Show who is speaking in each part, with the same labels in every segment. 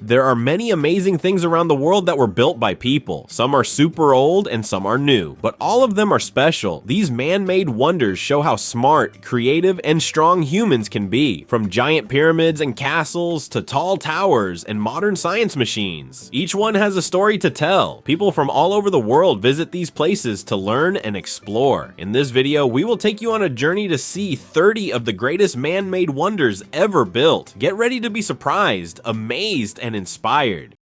Speaker 1: There are many amazing things around the world that were built by people. Some are super old and some are new, but all of them are special. These man-made wonders show how smart, creative, and strong humans can be, from giant pyramids and castles to tall towers and modern science machines. Each one has a story to tell. People from all over the world visit these places to learn and explore. In this video, we will take you on a journey to see 30 of the greatest man-made wonders ever built. Get ready to be surprised, amazed, and inspired.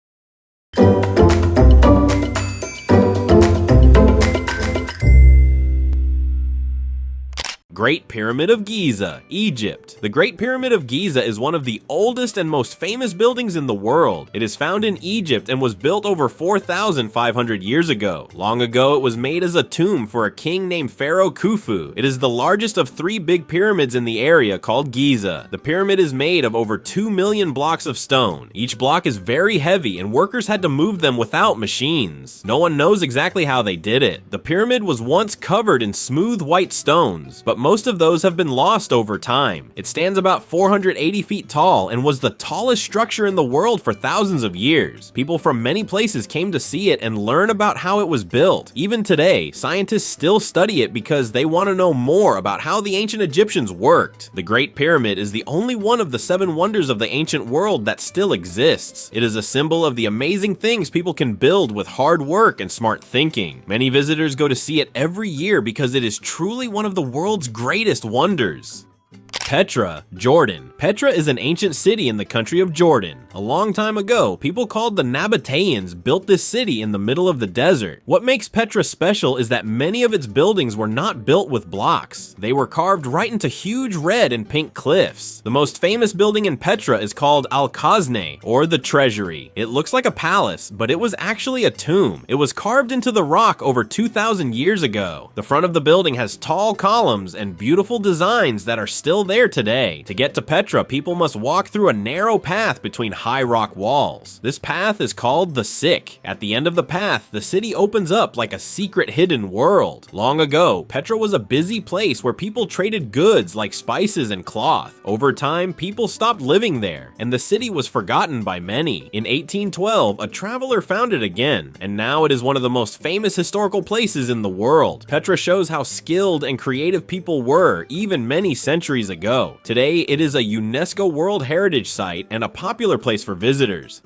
Speaker 1: Great Pyramid of Giza, Egypt. The Great Pyramid of Giza is one of the oldest and most famous buildings in the world. It is found in Egypt and was built over 4,500 years ago. Long ago, it was made as a tomb for a king named Pharaoh Khufu. It is the largest of 3 big pyramids in the area called Giza. The pyramid is made of over 2 million blocks of stone. Each block is very heavy and workers had to move them without machines. No one knows exactly how they did it. The pyramid was once covered in smooth white stones, but most of those have been lost over time. It stands about 480 feet tall and was the tallest structure in the world for thousands of years. People from many places came to see it and learn about how it was built. Even today, scientists still study it because they want to know more about how the ancient Egyptians worked. The Great Pyramid is the only one of the 7 wonders of the ancient world that still exists. It is a symbol of the amazing things people can build with hard work and smart thinking. Many visitors go to see it every year because it is truly one of the world's greatest wonders. Petra, Jordan. Petra is an ancient city in the country of Jordan. A long time ago, people called the Nabateans built this city in the middle of the desert. What makes Petra special is that many of its buildings were not built with blocks. They were carved right into huge red and pink cliffs. The most famous building in Petra is called Al-Khazne, or the Treasury. It looks like a palace, but it was actually a tomb. It was carved into the rock over 2,000 years ago. The front of the building has tall columns and beautiful designs that are still there today. To get to Petra, people must walk through a narrow path between high rock walls. This path is called the Sick. At the end of the path, the city opens up like a secret hidden world. Long ago, Petra was a busy place where people traded goods like spices and cloth. Over time, people stopped living there, and the city was forgotten by many. In 1812, a traveler found it again, and now it is one of the most famous historical places in the world. Petra shows how skilled and creative people were even many centuries ago. Today, it is a UNESCO World Heritage Site and a popular place for visitors.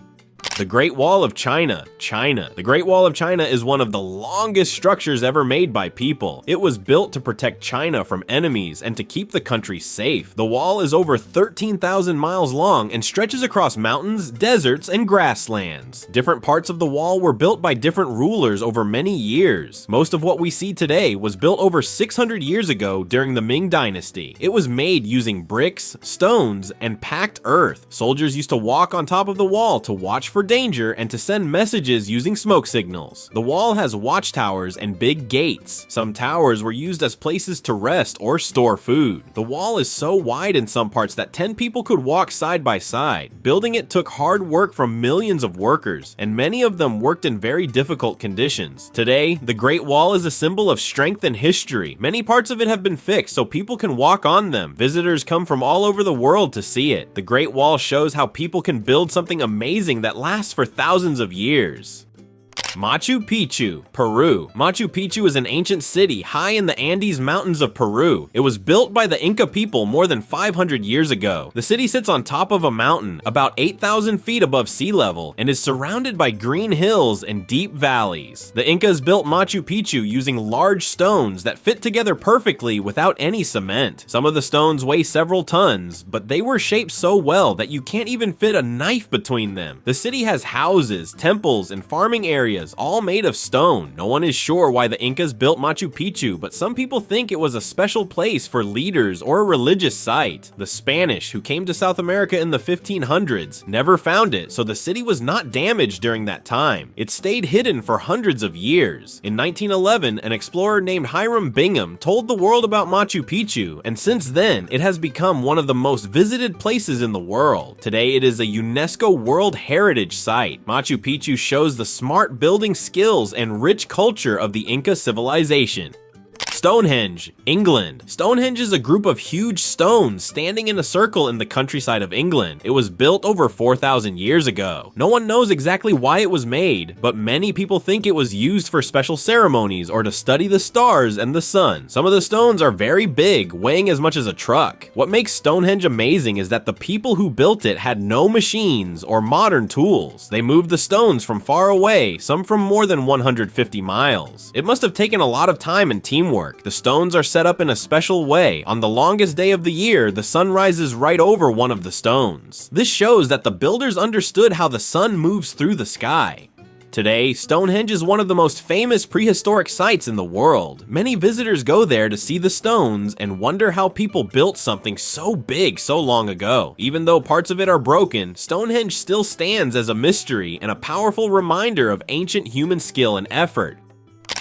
Speaker 1: The Great Wall of China, China. The Great Wall of China is one of the longest structures ever made by people. It was built to protect China from enemies and to keep the country safe. The wall is over 13,000 miles long and stretches across mountains, deserts, and grasslands. Different parts of the wall were built by different rulers over many years. Most of what we see today was built over 600 years ago during the Ming Dynasty. It was made using bricks, stones, and packed earth. Soldiers used to walk on top of the wall to watch for danger and to send messages using smoke signals. The wall has watchtowers and big gates. Some towers were used as places to rest or store food. The wall is so wide in some parts that 10 people could walk side by side. Building it took hard work from millions of workers, and many of them worked in very difficult conditions. Today, the Great Wall is a symbol of strength and history. Many parts of it have been fixed so people can walk on them. Visitors come from all over the world to see it. The Great Wall shows how people can build something amazing that lasts for thousands of years. Machu Picchu, Peru. Machu Picchu is an ancient city high in the Andes Mountains of Peru. It was built by the Inca people more than 500 years ago. The city sits on top of a mountain, about 8,000 feet above sea level, and is surrounded by green hills and deep valleys. The Incas built Machu Picchu using large stones that fit together perfectly without any cement. Some of the stones weigh several tons, but they were shaped so well that you can't even fit a knife between them. The city has houses, temples, and farming areas, all made of stone. No one is sure why the Incas built Machu Picchu, but some people think it was a special place for leaders or a religious site. The Spanish, who came to South America in the 1500s, never found it, so the city was not damaged during that time. It stayed hidden for hundreds of years. In 1911, an explorer named Hiram Bingham told the world about Machu Picchu, and since then, it has become one of the most visited places in the world. Today, it is a UNESCO World Heritage Site. Machu Picchu shows the smart building skills and rich culture of the Inca civilization. Stonehenge, England. Stonehenge is a group of huge stones standing in a circle in the countryside of England. It was built over 4,000 years ago. No one knows exactly why it was made, but many people think it was used for special ceremonies or to study the stars and the sun. Some of the stones are very big, weighing as much as a truck. What makes Stonehenge amazing is that the people who built it had no machines or modern tools. They moved the stones from far away, some from more than 150 miles. It must have taken a lot of time and teamwork. The stones are set up in a special way. On the longest day of the year, the sun rises right over one of the stones. This shows that the builders understood how the sun moves through the sky. Today, Stonehenge is one of the most famous prehistoric sites in the world. Many visitors go there to see the stones and wonder how people built something so big so long ago. Even though parts of it are broken, Stonehenge still stands as a mystery and a powerful reminder of ancient human skill and effort.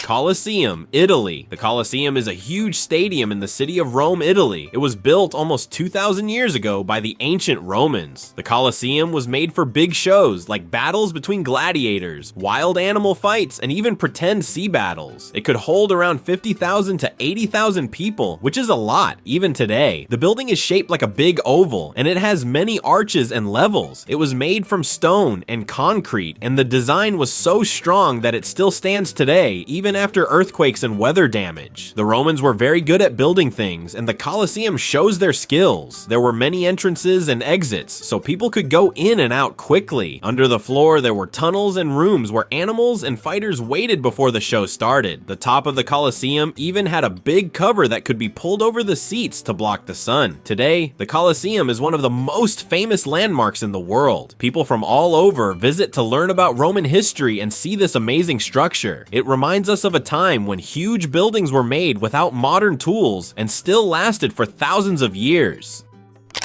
Speaker 1: Colosseum, Italy. The Colosseum is a huge stadium in the city of Rome, Italy. It was built almost 2,000 years ago by the ancient Romans. The Colosseum was made for big shows like battles between gladiators, wild animal fights, and even pretend sea battles. It could hold around 50,000 to 80,000 people, which is a lot, even today. The building is shaped like a big oval, and it has many arches and levels. It was made from stone and concrete, and the design was so strong that it still stands today, even after earthquakes and weather damage. The Romans were very good at building things, and the Colosseum shows their skills. There were many entrances and exits, so people could go in and out quickly. Under the floor, there were tunnels and rooms where animals and fighters waited before the show started. The top of the Colosseum even had a big cover that could be pulled over the seats to block the sun. Today, the Colosseum is one of the most famous landmarks in the world. People from all over visit to learn about Roman history and see this amazing structure. It reminds us of a time when huge buildings were made without modern tools and still lasted for thousands of years.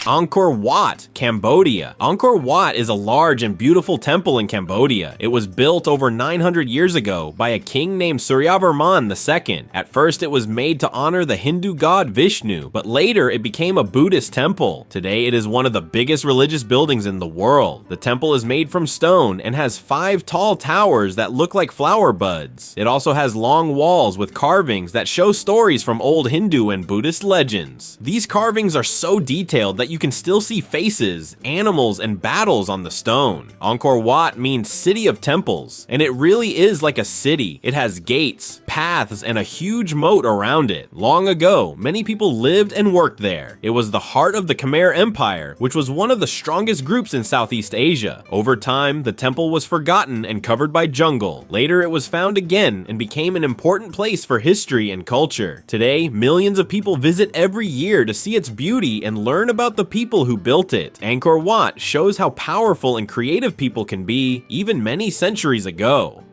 Speaker 1: Angkor Wat, Cambodia. Angkor Wat is a large and beautiful temple in Cambodia. It was built over 900 years ago by a king named Suryavarman II. At first, it was made to honor the Hindu god Vishnu, but later it became a Buddhist temple. Today, it is one of the biggest religious buildings in the world. The temple is made from stone and has 5 tall towers that look like flower buds. It also has long walls with carvings that show stories from old Hindu and Buddhist legends. These carvings are so detailed that you can still see faces, animals, and battles on the stone. Angkor Wat means city of temples, and it really is like a city. It has gates, paths, and a huge moat around it. Long ago, many people lived and worked there. It was the heart of the Khmer Empire, which was one of the strongest groups in Southeast Asia. Over time, the temple was forgotten and covered by jungle. Later, it was found again and became an important place for history and culture. Today, millions of people visit every year to see its beauty and learn about the people who built it. Angkor Wat shows how powerful and creative people can be, even many centuries ago.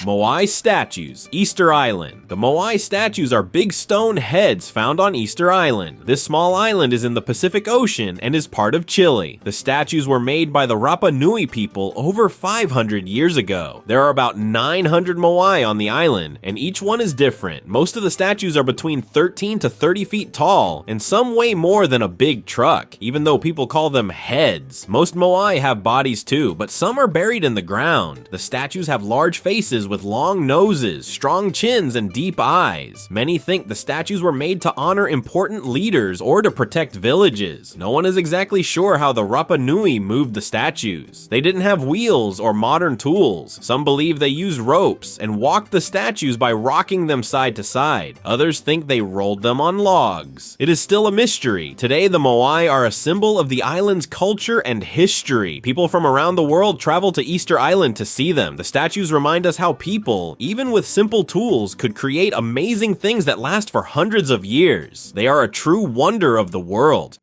Speaker 1: Moai statues, Easter Island. The Moai statues are big stone heads found on Easter Island. This small island is in the Pacific Ocean and is part of Chile. The statues were made by the Rapa Nui people over 500 years ago. There are about 900 Moai on the island, and each one is different. Most of the statues are between 13 to 30 feet tall, and some weigh more than a big truck, even though people call them heads. Most Moai have bodies too, but some are buried in the ground. The statues have large faces with long noses, strong chins, and deep eyes. Many think the statues were made to honor important leaders or to protect villages. No one is exactly sure how the Rapa Nui moved the statues. They didn't have wheels or modern tools. Some believe they used ropes and walked the statues by rocking them side to side. Others think they rolled them on logs. It is still a mystery. Today, the Moai are a symbol of the island's culture and history. People from around the world travel to Easter Island to see them. The statues remind us how people, even with simple tools, could create amazing things that last for hundreds of years. They are a true wonder of the world.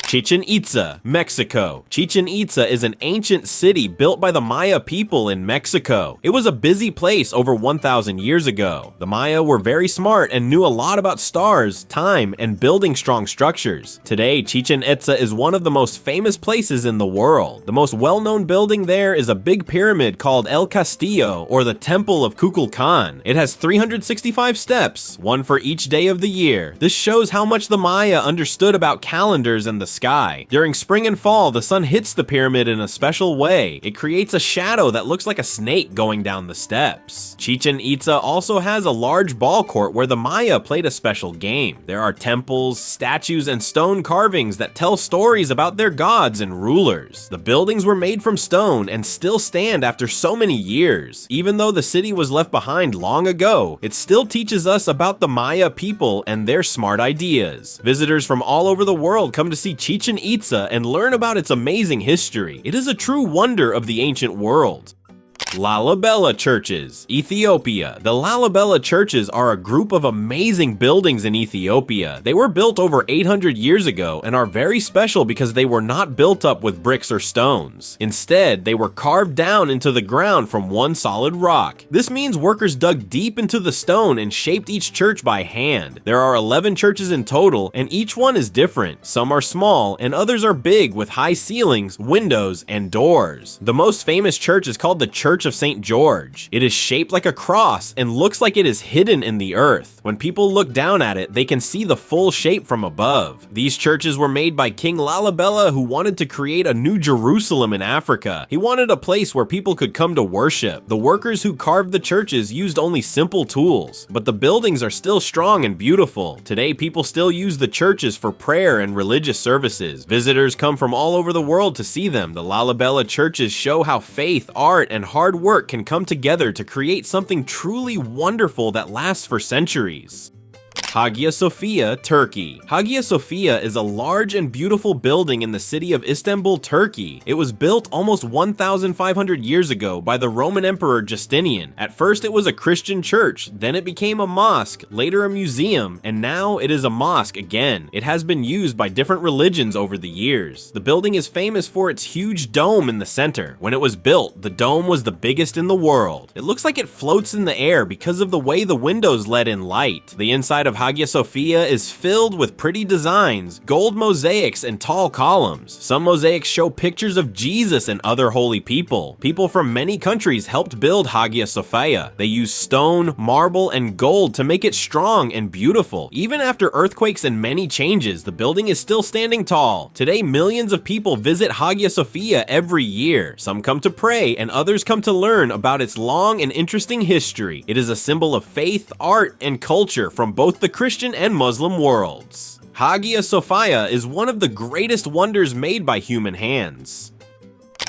Speaker 1: Chichen Itza, Mexico. Chichen Itza is an ancient city built by the Maya people in Mexico. It was a busy place over 1,000 years ago. The Maya were very smart and knew a lot about stars, time, and building strong structures. Today, Chichen Itza is one of the most famous places in the world. The most well-known building there is a big pyramid called El Castillo, or the Temple of Kukulkan. It has 365 steps, one for each day of the year. This shows how much the Maya understood about calendars and the sky. During spring and fall, the sun hits the pyramid in a special way. It creates a shadow that looks like a snake going down the steps. Chichen Itza also has a large ball court where the Maya played a special game. There are temples, statues, and stone carvings that tell stories about their gods and rulers. The buildings were made from stone and still stand after so many years. Even though the city was left behind long ago, it still teaches us about the Maya people and their smart ideas. Visitors from all over the world come to see Chichen Itza and learn about its amazing history. It is a true wonder of the ancient world. Lalibela churches, Ethiopia. The Lalibela churches are a group of amazing buildings in Ethiopia. They were built over 800 years ago and are very special because they were not built up with bricks or stones. Instead, they were carved down into the ground from one solid rock. This means workers dug deep into the stone and shaped each church by hand. There are 11 churches in total, and each one is different. Some are small and others are big with high ceilings, windows, and doors. The most famous church is called the Church of St. George. It is shaped like a cross and looks like it is hidden in the earth. When people look down at it, they can see the full shape from above. These churches were made by King Lalibela, who wanted to create a new Jerusalem in Africa. He wanted a place where people could come to worship. The workers who carved the churches used only simple tools, but the buildings are still strong and beautiful. Today, people still use the churches for prayer and religious services. Visitors come from all over the world to see them. The Lalibela churches show how faith, art, and hard work can come together to create something truly wonderful that lasts for centuries. Hagia Sophia, Turkey. Hagia Sophia is a large and beautiful building in the city of Istanbul, Turkey. It was built almost 1,500 years ago by the Roman Emperor Justinian. At first it was a Christian church, then it became a mosque, later a museum, and now it is a mosque again. It has been used by different religions over the years. The building is famous for its huge dome in the center. When it was built, the dome was the biggest in the world. It looks like it floats in the air because of the way the windows let in light. The inside of Hagia Sophia is filled with pretty designs, gold mosaics, and tall columns. Some mosaics show pictures of Jesus and other holy people. People from many countries helped build Hagia Sophia. They used stone, marble, and gold to make it strong and beautiful. Even after earthquakes and many changes, the building is still standing tall. Today, millions of people visit Hagia Sophia every year. Some come to pray, and others come to learn about its long and interesting history. It is a symbol of faith, art, and culture from both the Christian and Muslim worlds. Hagia Sophia is one of the greatest wonders made by human hands.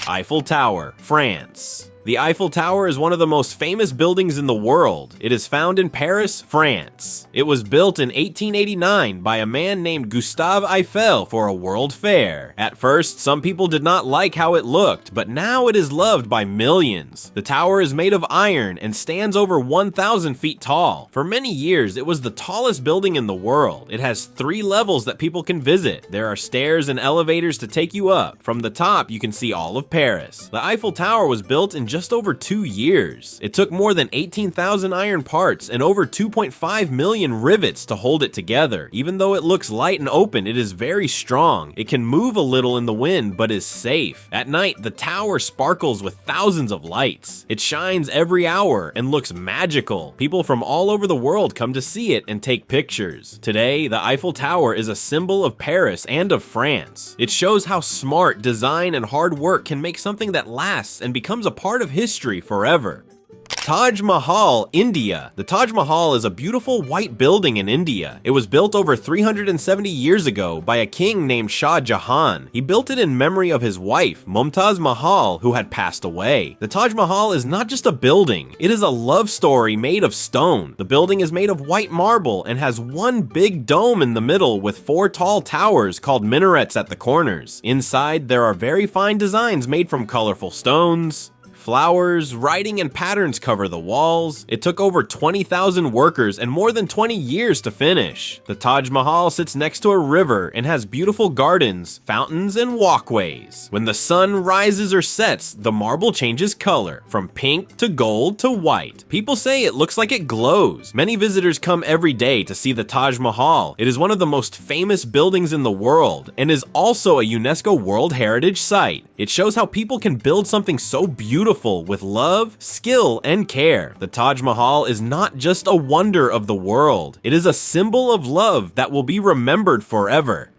Speaker 1: Eiffel Tower, France. The Eiffel Tower is one of the most famous buildings in the world. It is found in Paris, France. It was built in 1889 by a man named Gustave Eiffel for a world fair. At first, some people did not like how it looked, but now it is loved by millions. The tower is made of iron and stands over 1,000 feet tall. For many years, it was the tallest building in the world. It has 3 levels that people can visit. There are stairs and elevators to take you up. From the top, you can see all of Paris. The Eiffel Tower was built in just over 2 years. It took more than 18,000 iron parts and over 2.5 million rivets to hold it together. Even though it looks light and open, it is very strong. It can move a little in the wind, but is safe. At night, the tower sparkles with thousands of lights. It shines every hour and looks magical. People from all over the world come to see it and take pictures. Today, the Eiffel Tower is a symbol of Paris and of France. It shows how smart design and hard work can make something that lasts and becomes a part of history forever. Taj Mahal, India. The Taj Mahal is a beautiful white building in India. It was built over 370 years ago by a king named Shah Jahan. He built it in memory of his wife, Mumtaz Mahal, who had passed away. The Taj Mahal is not just a building, it is a love story made of stone. The building is made of white marble and has one big dome in the middle with 4 tall towers called minarets at the corners. Inside, there are very fine designs made from colorful stones, flowers, writing, and patterns cover the walls. It took over 20,000 workers and more than 20 years to finish. The Taj Mahal sits next to a river and has beautiful gardens, fountains, and walkways. When the sun rises or sets, the marble changes color, from pink to gold to white. People say it looks like it glows. Many visitors come every day to see the Taj Mahal. It is one of the most famous buildings in the world and is also a UNESCO World Heritage Site. It shows how people can build something so beautiful with love, skill, and care. The Taj Mahal is not just a wonder of the world. It is a symbol of love that will be remembered forever.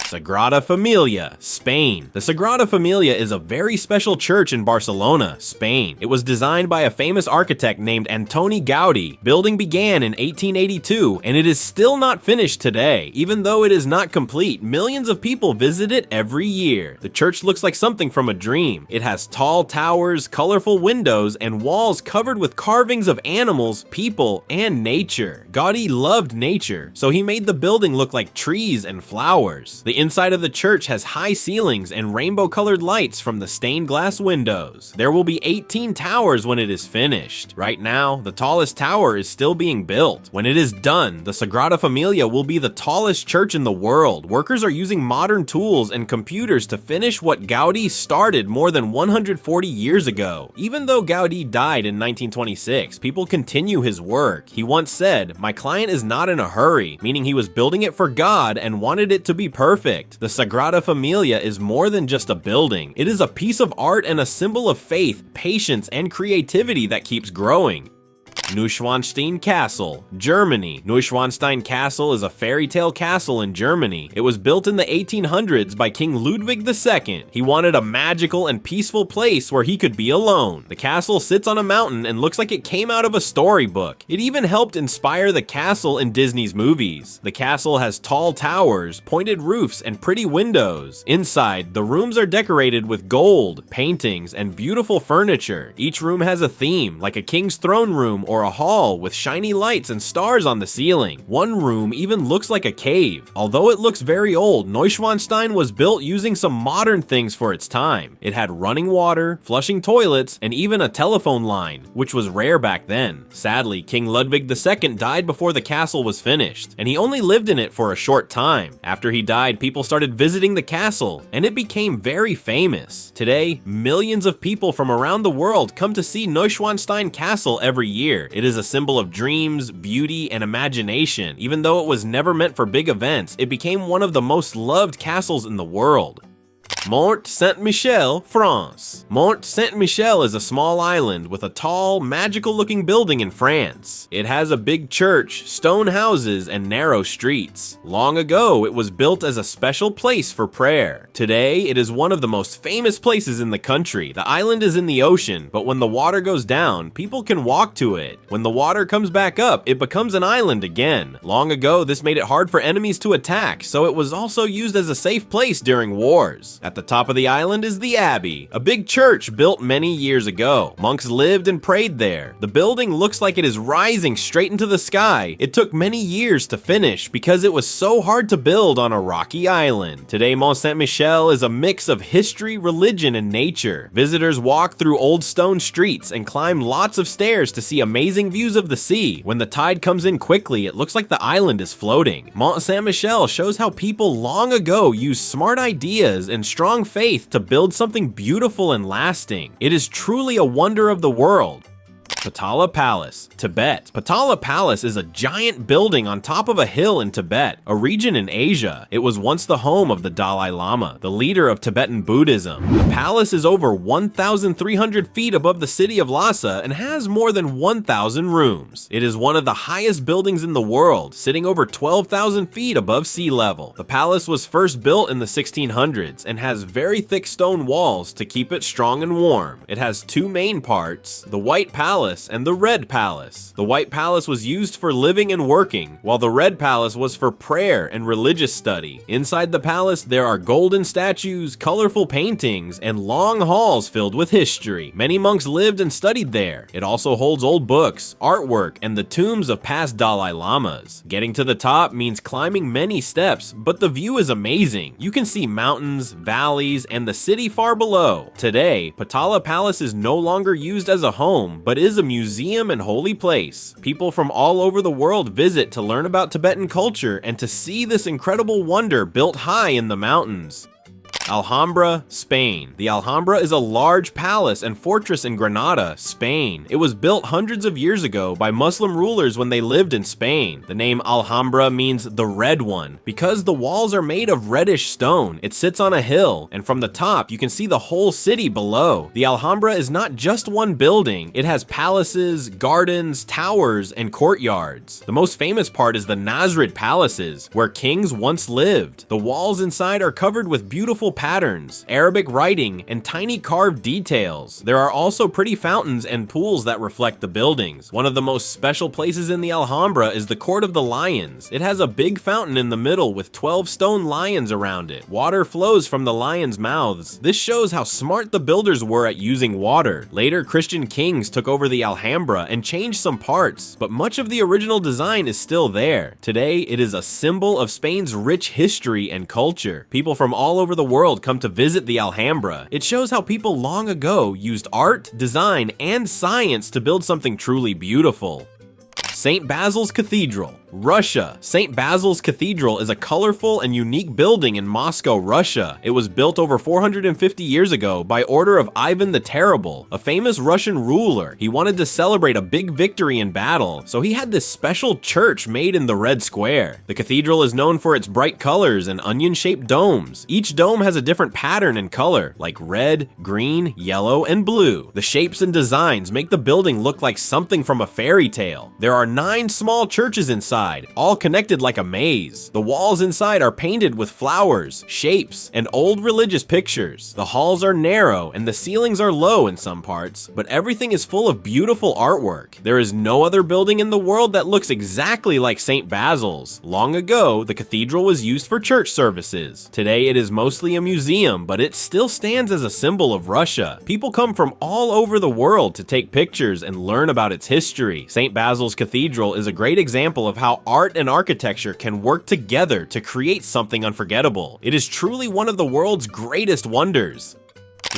Speaker 1: Sagrada Familia, Spain. The Sagrada Familia is a very special church in Barcelona, Spain. It was designed by a famous architect named Antoni Gaudí. Building began in 1882, and it is still not finished today. Even though it is not complete, millions of people visit it every year. The church looks like something from a dream. It has tall towers, colorful windows, and walls covered with carvings of animals, people, and nature. Gaudí loved nature, so he made the building look like trees and flowers. The inside of the church has high ceilings and rainbow-colored lights from the stained glass windows. There will be 18 towers when it is finished. Right now, the tallest tower is still being built. When it is done, the Sagrada Familia will be the tallest church in the world. Workers are using modern tools and computers to finish what Gaudí started more than 140 years ago. Even though Gaudí died in 1926, people continue his work. He once said, "My client is not in a hurry," meaning he was building it for God and wanted it to be perfect. The Sagrada Familia is more than just a building. It is a piece of art and a symbol of faith, patience, and creativity that keeps growing. Neuschwanstein Castle, Germany. Neuschwanstein Castle is a fairy tale castle in Germany. It was built in the 1800s by King Ludwig II. He wanted a magical and peaceful place where he could be alone. The castle sits on a mountain and looks like it came out of a storybook. It even helped inspire the castle in Disney's movies. The castle has tall towers, pointed roofs, and pretty windows. Inside, the rooms are decorated with gold, paintings, and beautiful furniture. Each room has a theme, like a king's throne room or a hall with shiny lights and stars on the ceiling. One room even looks like a cave. Although it looks very old, Neuschwanstein was built using some modern things for its time. It had running water, flushing toilets, and even a telephone line, which was rare back then. Sadly, King Ludwig II died before the castle was finished, and he only lived in it for a short time. After he died, people started visiting the castle, and it became very famous. Today, millions of people from around the world come to see Neuschwanstein Castle every year. It is a symbol of dreams, beauty, and imagination. Even though it was never meant for big events, it became one of the most loved castles in the world. Mont Saint-Michel, France. Mont Saint-Michel is a small island with a tall, magical-looking building in France. It has a big church, stone houses, and narrow streets. Long ago, it was built as a special place for prayer. Today, it is one of the most famous places in the country. The island is in the ocean, but when the water goes down, people can walk to it. When the water comes back up, it becomes an island again. Long ago, this made it hard for enemies to attack, so it was also used as a safe place during wars. At the top of the island is the Abbey, a big church built many years ago. Monks lived and prayed there. The building looks like it is rising straight into the sky. It took many years to finish because it was so hard to build on a rocky island. Today, Mont Saint-Michel is a mix of history, religion, and nature. Visitors walk through old stone streets and climb lots of stairs to see amazing views of the sea. When the tide comes in quickly, it looks like the island is floating. Mont Saint-Michel shows how people long ago used smart ideas and strong faith to build something beautiful and lasting. It is truly a wonder of the world. Potala Palace, Tibet. Potala Palace is a giant building on top of a hill in Tibet, a region in Asia. It was once the home of the Dalai Lama, the leader of Tibetan Buddhism. The palace is over 1,300 feet above the city of Lhasa and has more than 1,000 rooms. It is one of the highest buildings in the world, sitting over 12,000 feet above sea level. The palace was first built in the 1600s and has very thick stone walls to keep it strong and warm. It has two main parts, the White Palace and the Red Palace. The White Palace was used for living and working, while the Red Palace was for prayer and religious study. Inside the palace, there are golden statues, colorful paintings, and long halls filled with history. Many monks lived and studied there. It also holds old books, artwork, and the tombs of past Dalai Lamas. Getting to the top means climbing many steps, but the view is amazing. You can see mountains, valleys, and the city far below. Today, Potala Palace is no longer used as a home, but is a museum and holy place. People from all over the world visit to learn about Tibetan culture and to see this incredible wonder built high in the mountains. Alhambra, Spain. The Alhambra is a large palace and fortress in Granada, Spain. It was built hundreds of years ago by Muslim rulers when they lived in Spain. The name Alhambra means the red one. Because the walls are made of reddish stone, it sits on a hill, and from the top you can see the whole city below. The Alhambra is not just one building, it has palaces, gardens, towers, and courtyards. The most famous part is the Nasrid palaces, where kings once lived. The walls inside are covered with beautiful patterns, Arabic writing, and tiny carved details. There are also pretty fountains and pools that reflect the buildings. One of the most special places in the Alhambra is the Court of the Lions. It has a big fountain in the middle with 12 stone lions around it. Water flows from the lions' mouths. This shows how smart the builders were at using water. Later, Christian kings took over the Alhambra and changed some parts, but much of the original design is still there. Today, it is a symbol of Spain's rich history and culture. People from all over the world come to visit the Alhambra. It shows how people long ago used art, design, and science to build something truly beautiful. St. Basil's Cathedral, Russia. St. Basil's Cathedral is a colorful and unique building in Moscow, Russia. It was built over 450 years ago by order of Ivan the Terrible, a famous Russian ruler. He wanted to celebrate a big victory in battle, so he had this special church made in the Red Square. The cathedral is known for its bright colors and onion-shaped domes. Each dome has a different pattern and color, like red, green, yellow, and blue. The shapes and designs make the building look like something from a fairy tale. There are 9 small churches inside, all connected like a maze. The walls inside are painted with flowers, shapes, and old religious pictures. The halls are narrow and the ceilings are low in some parts, but everything is full of beautiful artwork. There is no other building in the world that looks exactly like St. Basil's. Long ago, the cathedral was used for church services. Today, it is mostly a museum, but it still stands as a symbol of Russia. People come from all over the world to take pictures and learn about its history. St. Basil's Cathedral is a great example of how art and architecture can work together to create something unforgettable. It is truly one of the world's greatest wonders.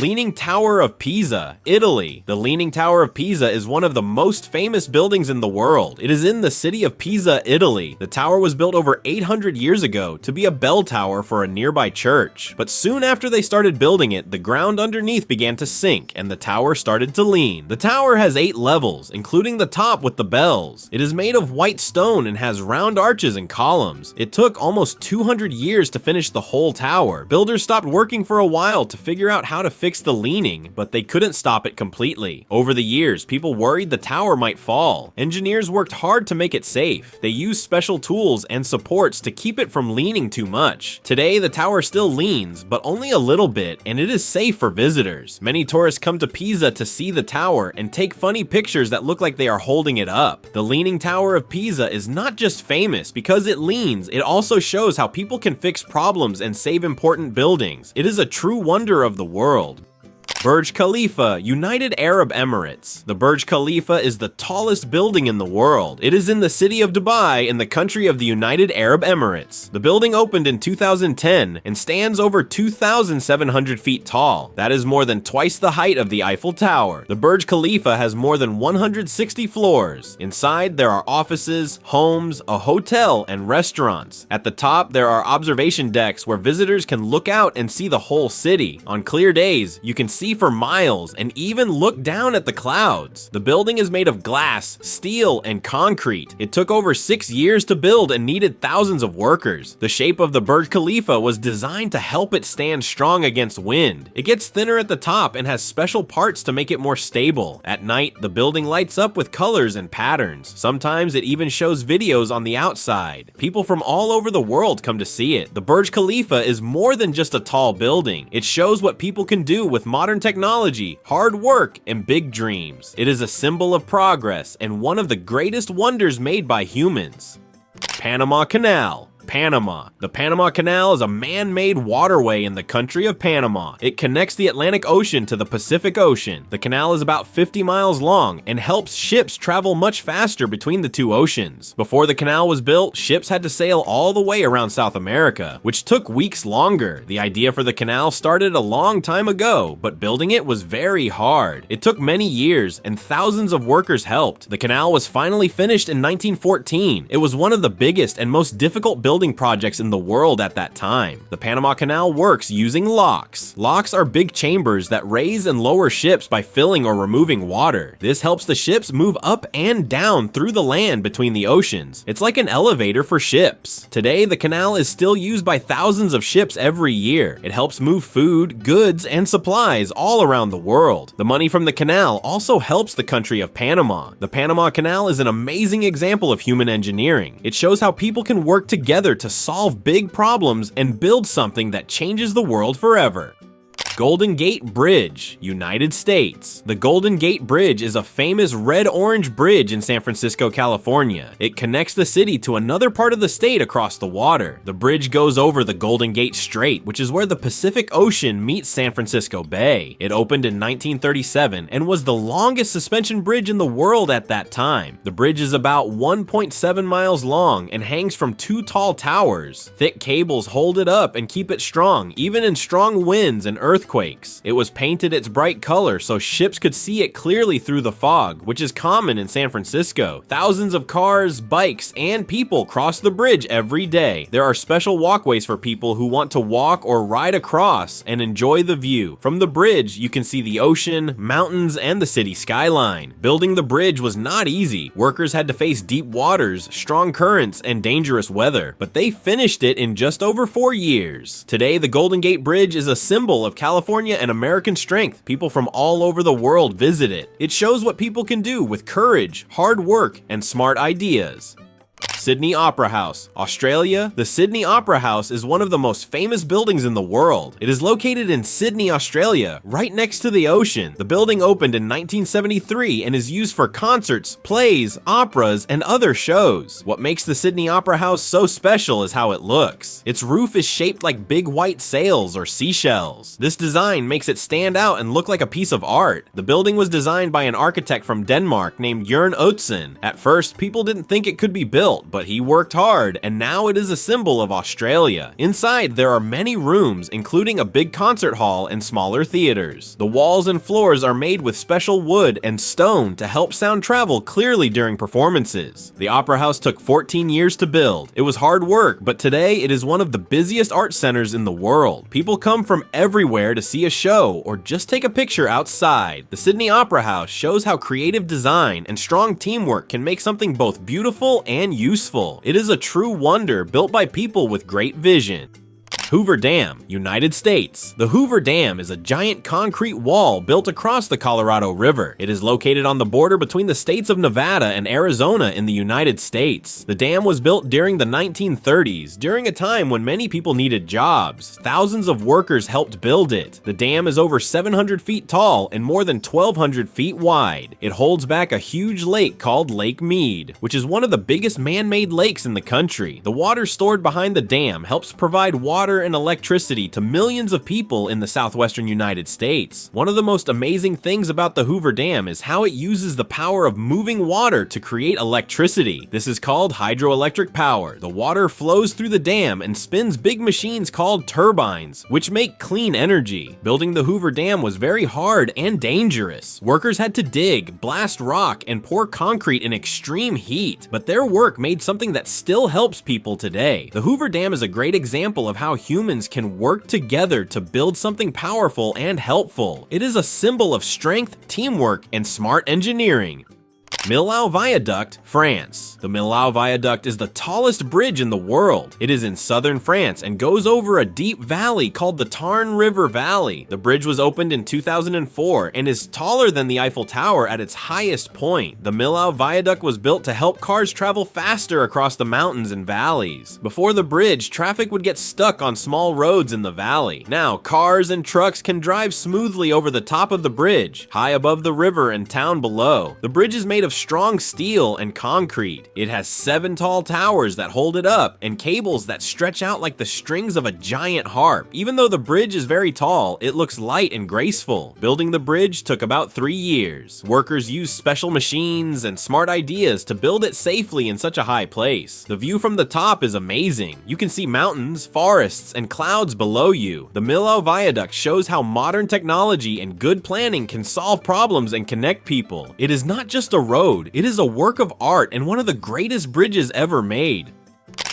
Speaker 1: Leaning Tower of Pisa, Italy. The Leaning Tower of Pisa is one of the most famous buildings in the world. It is in the city of Pisa, Italy. The tower was built over 800 years ago to be a bell tower for a nearby church. But soon after they started building it, the ground underneath began to sink and the tower started to lean. The tower has 8 levels, including the top with the bells. It is made of white stone and has round arches and columns. It took almost 200 years to finish the whole tower. Builders stopped working for a while to figure out how to fix the leaning, but they couldn't stop it completely. Over the years, people worried the tower might fall. Engineers worked hard to make it safe. They used special tools and supports to keep it from leaning too much. Today, the tower still leans, but only a little bit, and it is safe for visitors. Many tourists come to Pisa to see the tower and take funny pictures that look like they are holding it up. The Leaning Tower of Pisa is not just famous because it leans, it also shows how people can fix problems and save important buildings. It is a true wonder of the world. Burj Khalifa, United Arab Emirates. The Burj Khalifa is the tallest building in the world. It is in the city of Dubai in the country of the United Arab Emirates. The building opened in 2010 and stands over 2,700 feet tall. That is more than twice the height of the Eiffel Tower. The Burj Khalifa has more than 160 floors. Inside, there are offices, homes, a hotel, and restaurants. At the top, there are observation decks where visitors can look out and see the whole city. On clear days, you can see for miles and even look down at the clouds. The building is made of glass, steel, and concrete. It took over 6 years to build and needed thousands of workers. The shape of the Burj Khalifa was designed to help it stand strong against wind. It gets thinner at the top and has special parts to make it more stable. At night, the building lights up with colors and patterns. Sometimes it even shows videos on the outside. People from all over the world come to see it. The Burj Khalifa is more than just a tall building. It shows what people can do with modern technology, hard work, and big dreams. It is a symbol of progress and one of the greatest wonders made by humans. Panama Canal. Panama. The Panama Canal is a man-made waterway in the country of Panama. It connects the Atlantic Ocean to the Pacific Ocean. The canal is about 50 miles long and helps ships travel much faster between the two oceans. Before the canal was built, ships had to sail all the way around South America, which took weeks longer. The idea for the canal started a long time ago, but building it was very hard. It took many years and thousands of workers helped. The canal was finally finished in 1914. It was one of the biggest and most difficult buildings building projects in the world at that time. The Panama Canal works using locks. Locks are big chambers that raise and lower ships by filling or removing water. This helps the ships move up and down through the land between the oceans. It's like an elevator for ships. Today, the canal is still used by thousands of ships every year. It helps move food, goods, and supplies all around the world. The money from the canal also helps the country of Panama. The Panama Canal is an amazing example of human engineering. It shows how people can work together to solve big problems and build something that changes the world forever. Golden Gate Bridge, United States. The Golden Gate Bridge is a famous red-orange bridge in San Francisco, California. It connects the city to another part of the state across the water. The bridge goes over the Golden Gate Strait, which is where the Pacific Ocean meets San Francisco Bay. It opened in 1937 and was the longest suspension bridge in the world at that time. The bridge is about 1.7 miles long and hangs from 2 tall towers. Thick cables hold it up and keep it strong, even in strong winds and earthquakes. It was painted its bright color so ships could see it clearly through the fog, which is common in San Francisco. Thousands of cars, bikes, and people cross the bridge every day. There are special walkways for people who want to walk or ride across and enjoy the view. From the bridge, you can see the ocean, mountains, and the city skyline. Building the bridge was not easy. Workers had to face deep waters, strong currents, and dangerous weather, but they finished it in just over 4 years. Today, the Golden Gate Bridge is a symbol of California and American strength. People from all over the world visit it. It shows what people can do with courage, hard work, and smart ideas. Sydney Opera House, Australia. The Sydney Opera House is one of the most famous buildings in the world. It is located in Sydney, Australia, right next to the ocean. The building opened in 1973 and is used for concerts, plays, operas, and other shows. What makes the Sydney Opera House so special is how it looks. Its roof is shaped like big white sails or seashells. This design makes it stand out and look like a piece of art. The building was designed by an architect from Denmark named Jørn Utzon. At first, people didn't think it could be built, but he worked hard, and now it is a symbol of Australia. Inside, there are many rooms, including a big concert hall and smaller theaters. The walls and floors are made with special wood and stone to help sound travel clearly during performances. The Opera House took 14 years to build. It was hard work, but today it is one of the busiest art centers in the world. People come from everywhere to see a show or just take a picture outside. The Sydney Opera House shows how creative design and strong teamwork can make something both beautiful and useful. It is a true wonder built by people with great vision. Hoover Dam, United States. The Hoover Dam is a giant concrete wall built across the Colorado River. It is located on the border between the states of Nevada and Arizona in the United States. The dam was built during the 1930s, during a time when many people needed jobs. Thousands of workers helped build it. The dam is over 700 feet tall and more than 1,200 feet wide. It holds back a huge lake called Lake Mead, which is one of the biggest man-made lakes in the country. The water stored behind the dam helps provide water and electricity to millions of people in the southwestern United States. One of the most amazing things about the Hoover Dam is how it uses the power of moving water to create electricity. This is called hydroelectric power. The water flows through the dam and spins big machines called turbines, which make clean energy. Building the Hoover Dam was very hard and dangerous. Workers had to dig, blast rock, and pour concrete in extreme heat, but their work made something that still helps people today. The Hoover Dam is a great example of how humans can work together to build something powerful and helpful. It is a symbol of strength, teamwork, and smart engineering. Millau Viaduct, France. The Millau Viaduct is the tallest bridge in the world. It is in southern France and goes over a deep valley called the Tarn River Valley. The bridge was opened in 2004 and is taller than the Eiffel Tower at its highest point. The Millau Viaduct was built to help cars travel faster across the mountains and valleys. Before the bridge, traffic would get stuck on small roads in the valley. Now, cars and trucks can drive smoothly over the top of the bridge, high above the river and town below. The bridge is made of strong steel and concrete. It has 7 tall towers that hold it up and cables that stretch out like the strings of a giant harp. Even though the bridge is very tall, it looks light and graceful. Building the bridge took about 3 years. Workers used special machines and smart ideas to build it safely in such a high place. The view from the top is amazing. You can see mountains, forests, and clouds below you. The Millau Viaduct shows how modern technology and good planning can solve problems and connect people. It is not just a road, it is a work of art and one of the greatest bridges ever made.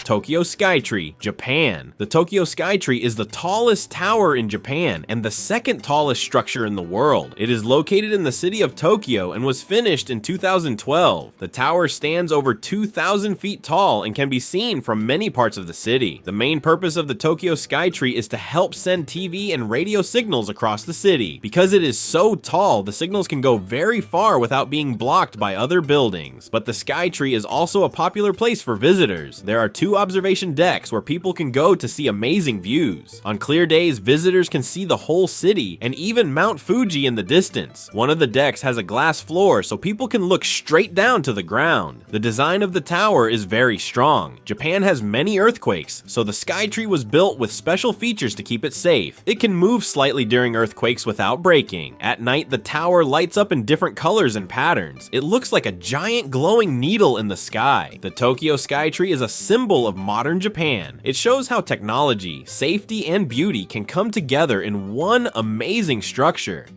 Speaker 1: Tokyo Skytree, Japan. The Tokyo Skytree is the tallest tower in Japan and the second tallest structure in the world. It is located in the city of Tokyo and was finished in 2012. The tower stands over 2,000 feet tall and can be seen from many parts of the city. The main purpose of the Tokyo Skytree is to help send TV and radio signals across the city. Because it is so tall, the signals can go very far without being blocked by other buildings. But the Skytree is also a popular place for visitors. There are 2 observation decks where people can go to see amazing views. On clear days, visitors can see the whole city and even Mount Fuji in the distance. One of the decks has a glass floor so people can look straight down to the ground. The design of the tower is very strong. Japan has many earthquakes, so the Skytree was built with special features to keep it safe. It can move slightly during earthquakes without breaking. At night, the tower lights up in different colors and patterns. It looks like a giant glowing needle in the sky. The Tokyo Skytree is a symbol of modern Japan. It shows how technology, safety, and beauty can come together in one amazing structure.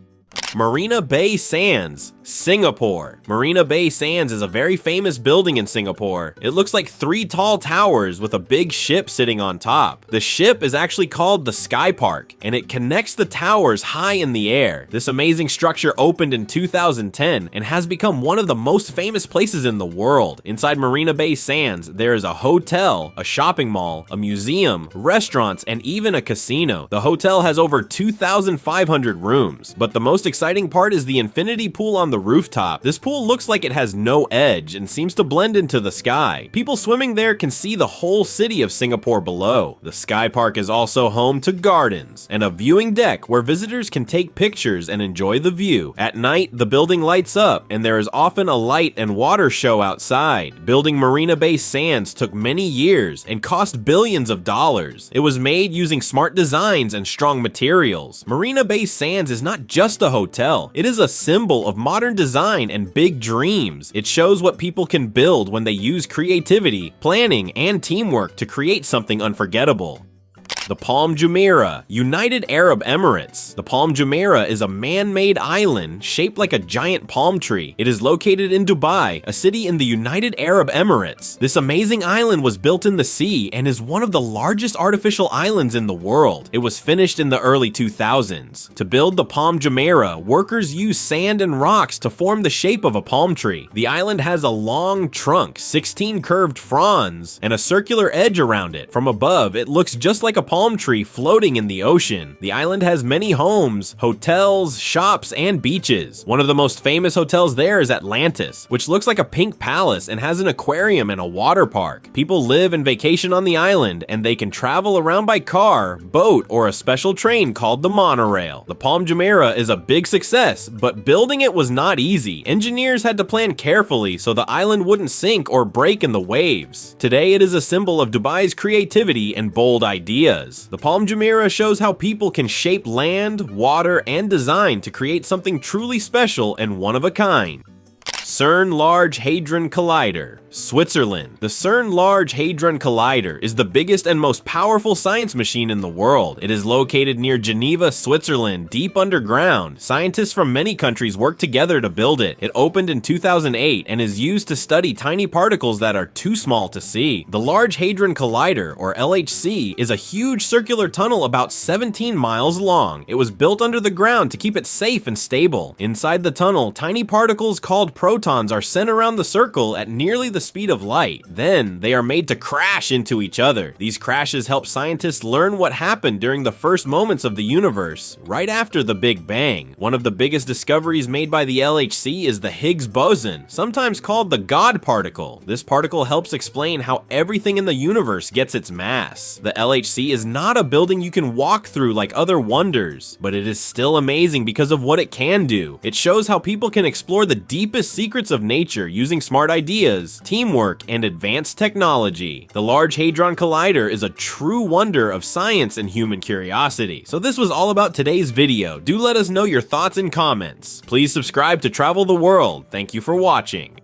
Speaker 1: Marina Bay Sands, Singapore. Marina Bay Sands is a very famous building in Singapore. It looks like 3 tall towers with a big ship sitting on top. The ship is actually called the Sky Park, and it connects the towers high in the air. This amazing structure opened in 2010 and has become one of the most famous places in the world. Inside Marina Bay Sands, there is a hotel, a shopping mall, a museum, restaurants, and even a casino. The hotel has over 2,500 rooms, but the most exciting part is the infinity pool on the rooftop. This pool looks like it has no edge and seems to blend into the sky. People swimming there can see the whole city of Singapore below. The Sky Park is also home to gardens and a viewing deck where visitors can take pictures and enjoy the view. At night, the building lights up and there is often a light and water show outside. Building Marina Bay Sands took many years and cost billions of dollars. It was made using smart designs and strong materials. Marina Bay Sands is not just a hotel. It is a symbol of modern design and big dreams. It shows what people can build when they use creativity, planning, and teamwork to create something unforgettable. The Palm Jumeirah, United Arab Emirates. The Palm Jumeirah is a man-made island shaped like a giant palm tree. It is located in Dubai, a city in the United Arab Emirates. This amazing island was built in the sea and is one of the largest artificial islands in the world. It was finished in the early 2000s. To build the Palm Jumeirah, workers used sand and rocks to form the shape of a palm tree. The island has a long trunk, 16 curved fronds, and a circular edge around it. From above, it looks just like a palm tree floating in the ocean. The island has many homes, hotels, shops, and beaches. One of the most famous hotels there is Atlantis, which looks like a pink palace and has an aquarium and a water park. People live and vacation on the island, and they can travel around by car, boat, or a special train called the monorail. The Palm Jumeirah is a big success, but building it was not easy. Engineers had to plan carefully so the island wouldn't sink or break in the waves. Today, it is a symbol of Dubai's creativity and bold ideas. The Palm Jumeirah shows how people can shape land, water, and design to create something truly special and one of a kind. CERN Large Hadron Collider, Switzerland. The CERN Large Hadron Collider is the biggest and most powerful science machine in the world. It is located near Geneva, Switzerland, deep underground. Scientists from many countries work together to build it. It opened in 2008 and is used to study tiny particles that are too small to see. The Large Hadron Collider, or LHC, is a huge circular tunnel about 17 miles long. It was built under the ground to keep it safe and stable. Inside the tunnel, tiny particles called protons are sent around the circle at nearly the speed of light. Then, they are made to crash into each other. These crashes help scientists learn what happened during the first moments of the universe, right after the Big Bang. One of the biggest discoveries made by the LHC is the Higgs boson, sometimes called the God particle. This particle helps explain how everything in the universe gets its mass. The LHC is not a building you can walk through like other wonders, but it is still amazing because of what it can do. It shows how people can explore the deepest secrets of nature using smart ideas, teamwork, and advanced technology. The Large Hadron Collider is a true wonder of science and human curiosity. So this was all about today's video. Do let us know your thoughts in comments. Please subscribe to Travel the World. Thank you for watching.